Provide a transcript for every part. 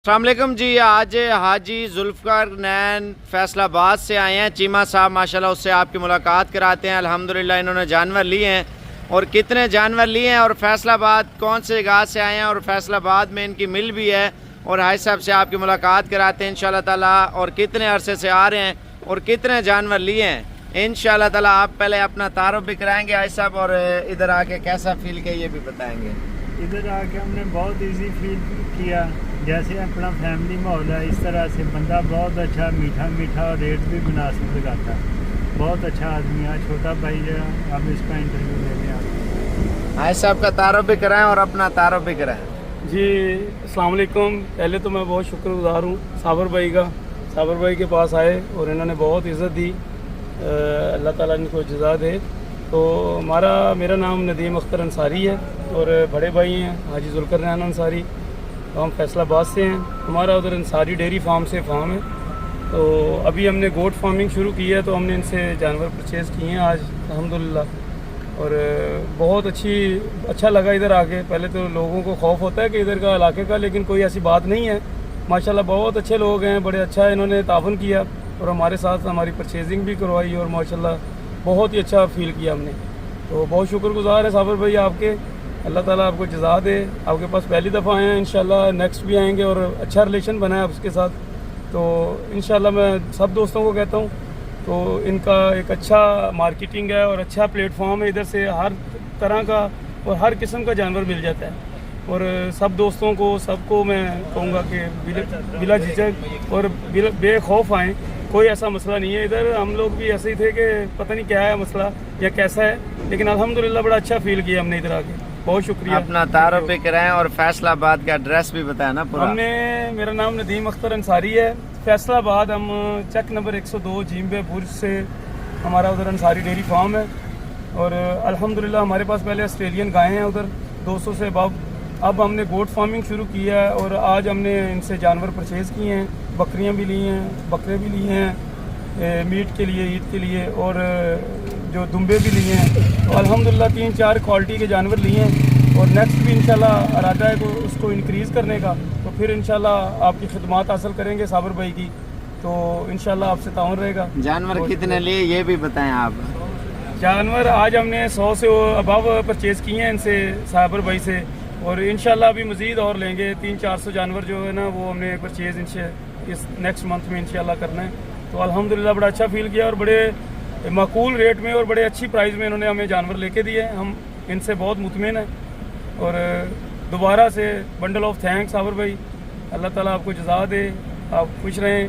अस्सलाम वालेकुम जी। आज हाजी जुल्फ़िकार नैन फैसलाबाद से आए हैं। चीमा साहब माशाल्लाह, उससे आपकी मुलाकात कराते हैं। अल्हम्दुलिल्लाह इन्होंने जानवर लिए हैं और कितने जानवर लिए हैं और फैसलाबाद कौन से जगह से आए हैं और फैसलाबाद में इनकी मिल भी है। और हाजी साहब से आपकी मुलाकात कराते हैं इंशाअल्लाह ताला, और कितने अरसे से आ रहे हैं और कितने जानवर लिए हैं इंशाअल्लाह ताला। आप पहले अपना तारुफ भी कराएंगे हाजी साहब, और इधर आके कैसा फील किया ये भी बताएंगे। इधर आके हमने बहुत इजी फील किया, जैसे अपना फैमिली माहौल है इस तरह से। बंदा बहुत अच्छा, मीठा मीठा, और रेट भी मुनासिब लगाता है। बहुत अच्छा आदमी है, छोटा भाई जो है। हम इसका इंटरव्यू लेने आते हैं। हाजी साहब का तारुफ भी कराएं और अपना तारुफ भी कराएं। जी अस्सलाम वालेकुम। पहले तो मैं बहुत शुक्रगुजार हूँ साबर भाई का। साबर भाई के पास आए और इन्होंने बहुत इज़्ज़त दी, अल्लाह ताला इनको जज़ा दे। तो मेरा नाम नदीम अख्तर अंसारी है और बड़े भाई हैं हाजी जुल्फ़िकार नैन अंसारी। तो हम फैसलाबाद से हैं। हमारा उधर अंसारी डेयरी फार्म से फार्म है। तो अभी हमने गोट फार्मिंग शुरू की है, तो हमने इनसे जानवर परचेज़ किए हैं आज अल्हम्दुलिल्लाह। और बहुत अच्छा लगा इधर आके। पहले तो लोगों को खौफ होता है कि इधर का इलाके का, लेकिन कोई ऐसी बात नहीं है। माशाल्लाह बहुत अच्छे लोग हैं, बड़े अच्छा इन्होंने ताउन किया और हमारे साथ हमारी परचेजिंग भी करवाई, और माशाल्लाह बहुत ही अच्छा फील किया हमने। तो बहुत शुक्रगुजार है साबर भाई आपके। अल्लाह ताला आपको जज़ा दे। आपके पास पहली दफ़ा आए हैं, इंशाल्लाह नेक्स्ट भी आएंगे और अच्छा रिलेशन बना है उसके साथ। तो इंशाल्लाह मैं सब दोस्तों को कहता हूँ, तो इनका एक अच्छा मार्केटिंग है और अच्छा प्लेटफॉर्म है। इधर से हर तरह का और हर किस्म का जानवर मिल जाता है। और सब दोस्तों को, सबको मैं कहूँगा कि बिला झिझक और बेखौफ आएँ। कोई ऐसा मसला नहीं है इधर। हम लोग भी ऐसे ही थे कि पता नहीं क्या है मसला या कैसा है, लेकिन अल्हम्दुलिल्लाह बड़ा अच्छा फील किया हमने इधर आके। बहुत शुक्रिया। अपना तारुफ भी कराएं और फैसलाबाद का एड्रेस भी बताया ना पूरा। मेरा नाम नदीम अख्तर अंसारी है। फैसलाबाद हम चेक नंबर 102 जीम्बे बुर्ज से हमारा उधर अंसारी डेयरी फार्म है। और अल्हम्दुलिल्लाह हमारे पास पहले ऑस्ट्रेलियन गायें हैं उधर 200 से अब हमने गोट फार्मिंग शुरू की है। और आज हमने इनसे जानवर परचेज़ किए हैं। बकरियां भी ली हैं, बकरे भी लिए हैं मीट के लिए, ईद के लिए, और जो दुम्बे भी लिए हैं। तो अल्हम्दुलिल्लाह 3-4 क्वालिटी के जानवर लिए हैं। और नेक्स्ट भी इंशाल्लाह इरादा है उसको इंक्रीज़ करने का। तो फिर इंशाल्लाह आपकी खिदमत हासिल करेंगे साबर भाई की। तो इंशाल्लाह आपसे ताउन रहेगा। जानवर कितने लिए ये भी बताएं आप। जानवर आज हमने 100 से अबव परचेज़ किए हैं इनसे साबर भाई से, और इंशाल्लाह अभी मज़ीद और लेंगे। 300-400 जानवर जो है ना, वो हमने परचेज़ इस नेक्स्ट मंथ में इंशाल्लाह करना है। तो अल्हम्दुलिल्लाह बड़ा अच्छा फील किया, और बड़े माकूल रेट में और बड़े अच्छी प्राइस में इन्होंने हमें जानवर लेके दिए। हम इनसे बहुत मुतमिन हैं। और दोबारा से बंडल ऑफ थैंक्स साबर भाई। अल्लाह ताला आपको जज़ा दे, आप खुश रहें।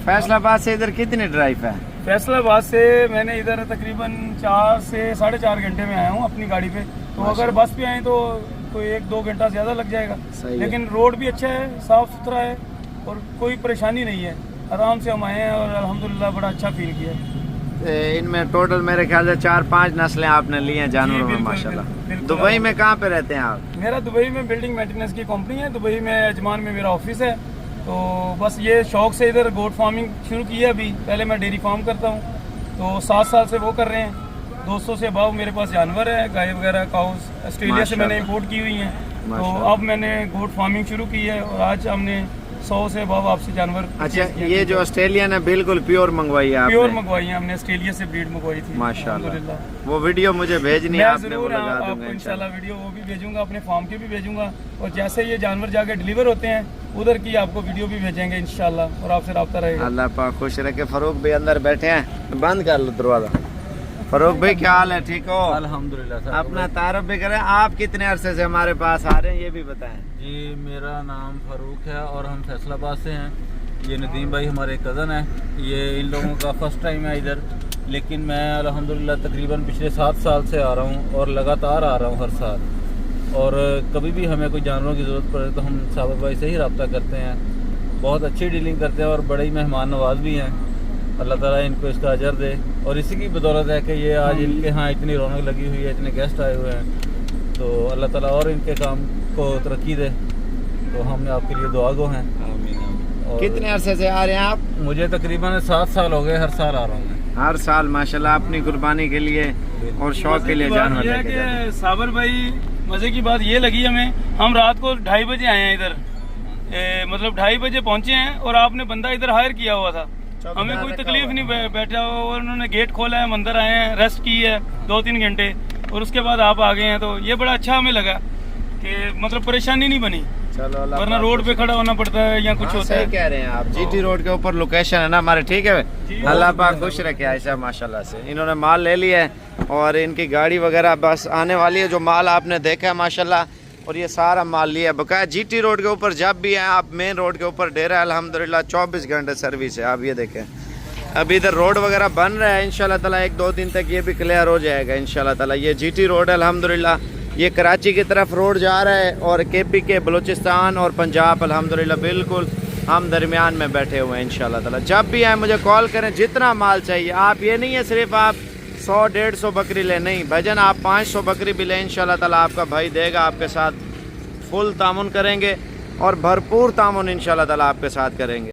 फैसलाबाद से इधर कितनी ड्राइव है? फैसलाबाद से मैंने इधर तकरीबन 4 से 4.5 घंटे में आया हूँ अपनी गाड़ी पे। तो अगर बस पे आए तो कोई 1-2 घंटा ज़्यादा लग जाएगा, लेकिन रोड भी अच्छा है, साफ़ सुथरा है और कोई परेशानी नहीं है। आराम से हम आए हैं और अल्हम्दुलिल्लाह बड़ा अच्छा फील किया। इनमें टोटल मेरे ख्याल से 4-5 नस्लें आपने ली हैं जानवरों में माशाल्लाह। दुबई में कहाँ पे रहते हैं आप? मेरा दुबई में बिल्डिंग मेंटेनेंस की कंपनी है। दुबई में अजमान में मेरा ऑफिस है। तो बस ये शौक से इधर गोट फार्मिंग शुरू की है अभी। पहले मैं डेयरी फार्म करता हूँ, तो 7 साल से वो कर रहे हैं। 200 से अबव मेरे पास जानवर है, गाय वगैरह, काउस ऑस्ट्रेलिया से मैंने इंपोर्ट की हुई हैं। तो अब मैंने गोट फार्मिंग शुरू की है, और आज हमने 100 से अबव आपसे जानवर। अच्छा, ये जो ऑस्ट्रेलियन है बिल्कुल प्योर मंगवाई है? प्योर मंगवाई है हमने, ऑस्ट्रेलिया से ब्रीड मंगवाई थी माशाल्लाह। वो वीडियो मुझे भेजनी है, जरूर आपको इंशाल्लाह वीडियो वो भी भेजूंगा, अपने फार्म की भी भेजूंगा। और जैसे ये जानवर जाके डिलीवर होते हैं उधर की आपको वीडियो भी भेजेंगे इंशाल्लाह, और आपसे रब्ता रहेगा। अल्लाह पाक खुश रखे। फारूक भाई अंदर बैठे हैं, बंद कर लो दरवाजा। फारूक भाई क्या हाल है? ठीक हो? अल्हम्दुलिल्लाह। अपना तारुफ भी करें। आप कितने अरसे से हमारे पास आ रहे हैं ये भी बताएं। जी मेरा नाम फारूक है और हम फैसलाबाद से हैं। ये नदीम भाई हमारे कज़न है। ये इन लोगों का फर्स्ट टाइम है इधर, लेकिन मैं अल्हम्दुलिल्लाह तकरीबन पिछले 7 साल से आ रहा हूँ और लगातार आ रहा हूँ हर साल। और कभी भी हमें कोई जानवरों की ज़रूरत पड़े तो हम साबर भाई से ही रब्ता करते हैं। बहुत अच्छी डीलिंग करते हैं और बड़े ही मेहमान नवाज भी हैं। अल्लाह ताला इनको इसका अजर दे, और इसी की बदौलत है कि ये आज इनके यहाँ इतनी रौनक लगी हुई है, इतने गेस्ट आए हुए हैं। तो अल्लाह ताला और इनके काम को तरक्की दे। तो हमने आपके लिए दुआ गो हैं। कितने अरसे से आ रहे हैं आप? मुझे तकरीबन 7 साल हो गए, हर साल आ रहा हूँ मैं। हर साल माशाल्लाह अपनी कुर्बानी के लिए और शौक के लिए जानवर लेके जाते हैं। साबर भाई मज़े की बात ये लगी हमें, हम रात को 2:30 बजे आए हैं इधर। मतलब 2:30 बजे पहुंचे हैं और आपने बंदा इधर हायर किया हुआ था, हमें कोई तकलीफ नहीं, बैठा हुआ और उन्होंने गेट खोला है, हम अंदर आए हैं, रेस्ट की है 2-3 घंटे और उसके बाद आप आ गए हैं, तो ये बड़ा अच्छा हमें लगा कि मतलब परेशानी नहीं बनी, चलो अल्लाह वरना पाक रोड पे खड़ा होना पड़ता है या कुछ हाँ, होता सही है। कह रहे हैं आप। जीटी रोड के ऊपर लोकेशन है ना हमारे, ठीक है जी। अल्लाह पाक खुश रखे ऐसा माशाल्लाह से। इन्होंने माल ले लिया है और इनकी गाड़ी वगैरह बस आने वाली है, जो माल आपने देखा है माशाल्लाह, और ये सारा माल लिया है बकाया। जीटी रोड के ऊपर जब भी हैं आप, मेन रोड के ऊपर डेरा है अल्हम्दुलिल्लाह, 24 घंटे सर्विस है। आप ये देखें, अभी इधर रोड वगैरह बन रहा है, इंशाल्लाह ताला 1-2 दिन तक ये भी क्लियर हो जाएगा इंशाल्लाह ताला। ये जीटी रोड है अल्हम्दुलिल्लाह, ये कराची की तरफ रोड जा रहा है और केपी के बलूचिस्तान और पंजाब अल्हम्दुलिल्लाह बिल्कुल हम दरमियान में बैठे हुए हैं इंशाल्लाह ताला। जब भी आए मुझे कॉल करें, जितना माल चाहिए। आप ये नहीं है सिर्फ आप 100-150 बकरी ले, नहीं भाईजान, आप 500 बकरी भी लें इंशाल्लाह ताला आपका भाई देगा, आपके साथ फुल तामुन करेंगे और भरपूर तामुन इंशाल्लाह ताला आपके साथ करेंगे।